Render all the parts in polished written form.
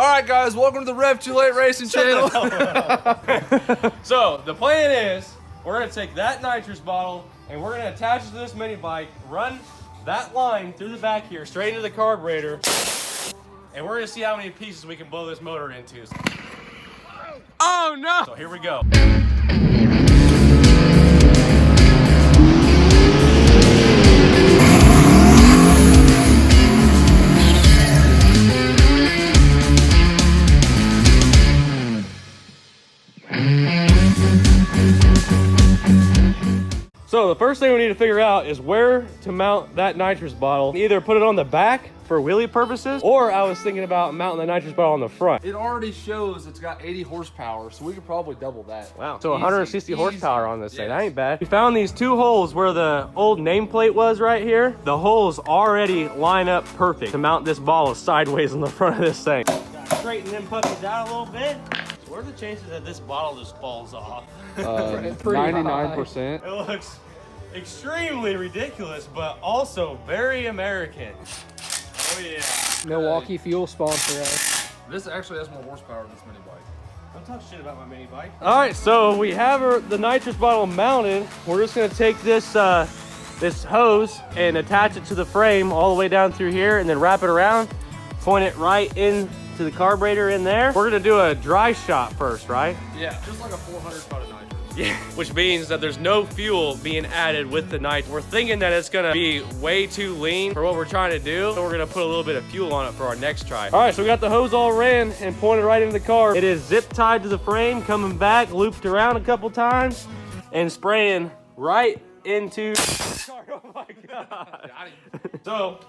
All right, guys, welcome to the Rev Too Late Racing channel. So the plan is we're gonna take that nitrous bottle and we're gonna attach it to this mini bike, run that line through the back here, straight into the carburetor, and we're gonna see how many pieces we can blow this motor into. Oh no! So here we go. So the first thing we need to figure out is where to mount that nitrous bottle. Either put it on the back for wheelie purposes, or I was thinking about mounting the nitrous bottle on the front. It already shows it's got 80 horsepower, so we could probably double that. Wow. So 160 horsepower on this thing. Yes. That ain't bad. We found these two holes where the old nameplate was right here. The holes already line up perfect to mount this bottle sideways on the front of this thing. Straighten them puppies out a little bit. So what are the chances that this bottle just falls off? 99%. It looks extremely ridiculous, but also very American. Oh yeah. Milwaukee fuel sponsor us. This actually has more horsepower than this mini bike. Don't talk shit about my mini bike. All right, so we have the nitrous bottle mounted. We're just gonna take this this hose and attach it to the frame all the way down through here, and then wrap it around, point it right into the carburetor in there. We're gonna do a dry shot first, right? Yeah, just like a 400 foot of nitrous. Yeah, which means that there's no fuel being added with the nitrous. We're thinking that it's gonna be way too lean for what we're trying to do, so we're gonna put a little bit of fuel on it for our next try. All right, so we got the hose all ran and pointed right into the car. It is zip tied to the frame, coming back, looped around a couple times, and spraying right into the car. Oh my God. So,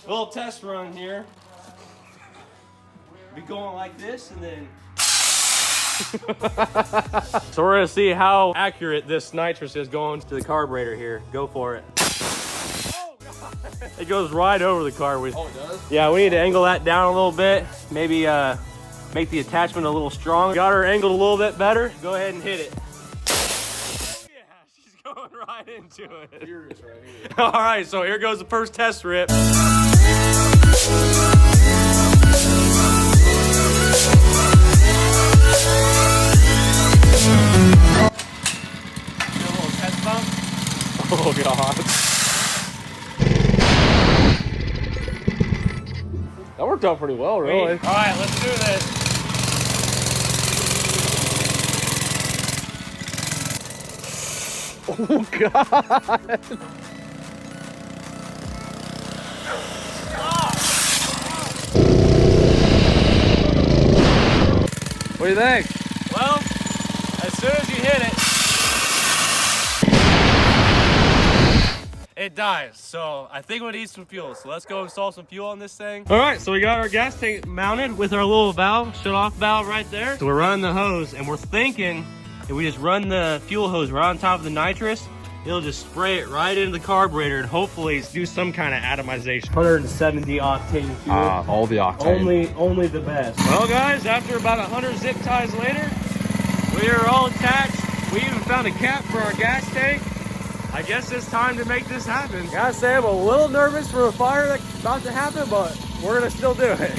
a little test run here. Be going like this, and then so we're gonna see how accurate this nitrous is going to the carburetor here. Go for it. Oh, God. It goes right over the car. Oh, it does? Yeah, we need to angle that down a little bit. Maybe make the attachment a little stronger. Got her angled a little bit better. Go ahead and hit it. Yeah, she's going right into it. Here it is right here. All right, so here goes the first test rip. Oh God. That worked out pretty well, really. All right, let's do this. Oh, God. What do you think? Well, as soon as you hit it dies. So I think we need some fuel. So let's go install some fuel on this thing. All right, so we got our gas tank mounted with our little valve, shut off valve right there. So we're running the hose, and we're thinking if we just run the fuel hose right on top of the nitrous, it'll just spray it right into the carburetor and hopefully do some kind of atomization. 170 octane fuel. All the octane. Only the best. Well, guys, after about 100 zip ties later, we are all attached. We even found a cap for our gas tank. I guess it's time to make this happen. Gotta say, I'm a little nervous for a fire that's about to happen, but we're gonna still do it.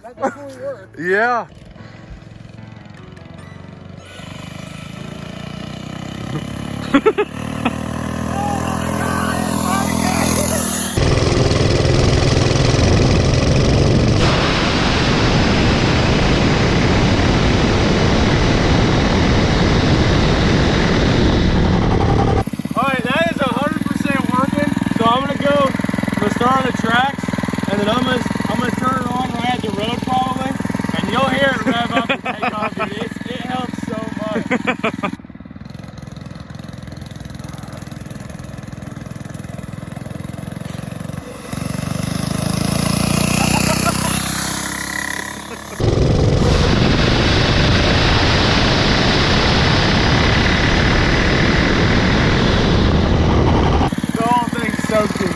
That definitely worked. Yeah. Alright, that is 100% working. So I'm gonna go to the start of the tracks, and then I'm gonna turn it on right at the road probably, and you'll hear it rev up and take off, dude. It helps so much.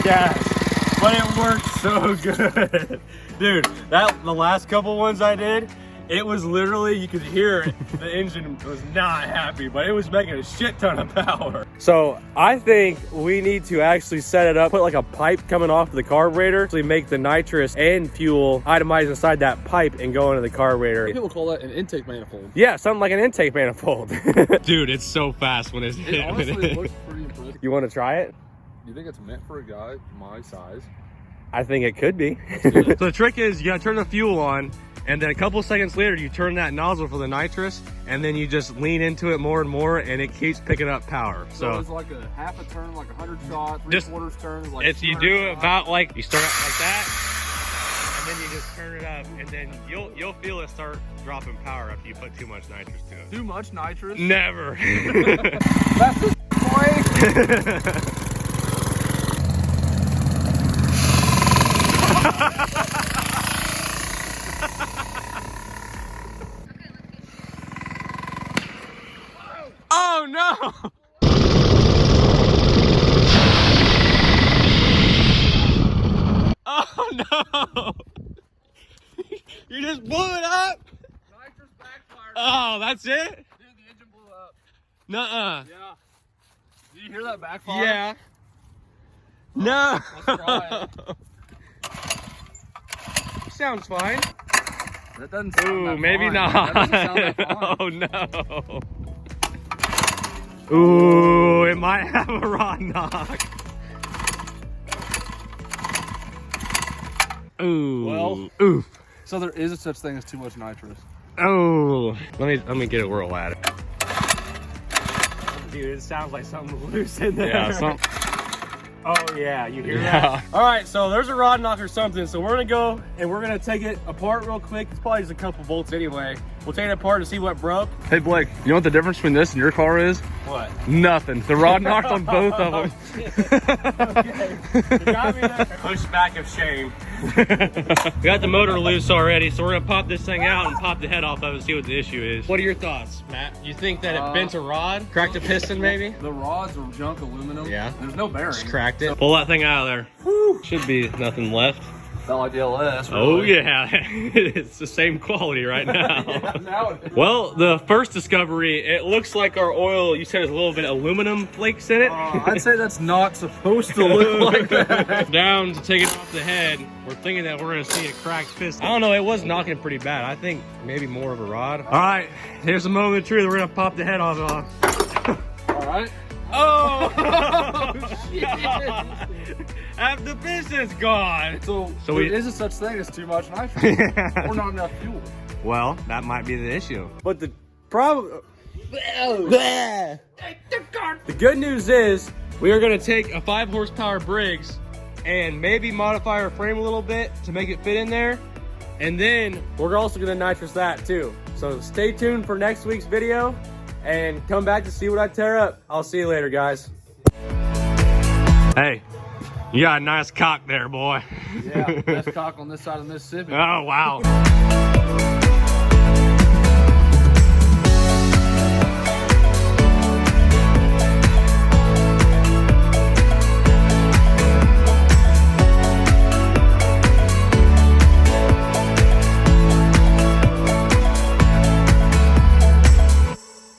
gas, but it worked so good. Dude, the last couple ones I did, it was literally, you could hear it. The engine was not happy, but it was making a shit ton of power. So I think we need to actually set it up, put like a pipe coming off of the carburetor, actually make the nitrous and fuel itemized inside that pipe and go into the carburetor. People call that an intake manifold. Yeah, something like an intake manifold. Dude, it's so fast when it's It honestly looks pretty impressive. You want to try it? Do you think it's meant for a guy my size? I think it could be. So the trick is you gotta turn the fuel on, and then a couple seconds later you turn that nozzle for the nitrous, and then you just lean into it more and more, and it keeps picking up power. So it's like a half a turn, like 100 shot, 3/4 turn is like. If you do it about like, you start out like that, and then you just turn it up, and then you'll feel it start dropping power after you put too much nitrous to it. Too much nitrous? Never. That's this boy. Oh no! Oh no! You just blew it up? Nitrous backfired. Oh, that's it? Dude, the engine blew up. Nuh-uh. Yeah. Did you hear that backfire? Yeah. No. Let's try it. Sounds fine. That doesn't sound Ooh, that maybe fine. not. That doesn't sound that fine. Oh no. Ooh, it might have a rod knock. Ooh. Well, oof. So there is a such thing as too much nitrous. Oh, let me get a whirl at it. Dude, it sounds like something loose in there. Yeah, oh yeah, you hear that? All right, so there's a rod knock or something. So we're gonna go and we're gonna take it apart real quick. It's probably just a couple bolts anyway. We'll take it apart to see what broke. Hey Blake, you know what the difference between this and your car is? What? Nothing. The rod knocked on both of them. Okay. You got me there. Pushback of shame. We got the motor loose already, so we're gonna pop this thing out and pop the head off of it and see what the issue is. What are your thoughts, Matt? You think that it bent a rod? Cracked a piston maybe? The rods are junk aluminum. Yeah. There's no bearing. Just cracked it. Pull that thing out of there. Whew. Should be nothing left. Not like the LS. Really. Oh yeah, it's the same quality right now. Yeah, now it is. Well, the first discovery, it looks like our oil, you said there's a little bit of aluminum flakes in it. I'd say that's not supposed to look like that. Down to take it off the head, we're thinking that we're gonna see a cracked piston. I don't know, it was knocking pretty bad. I think maybe more of a rod. All right, here's the moment of truth. We're gonna pop the head off. All right. Oh, God. Half the piston's gone. So there is a such thing as too much nitrogen or not enough fuel. Well, that might be the issue. But the problem... The good news is we are going to take a 5 horsepower Briggs and maybe modify our frame a little bit to make it fit in there. And then we're also going to nitrous that too. So stay tuned for next week's video and come back to see what I tear up. I'll see you later, guys. Hey, you got a nice cock there, boy. Yeah, best cock on this side of Mississippi. Oh, wow.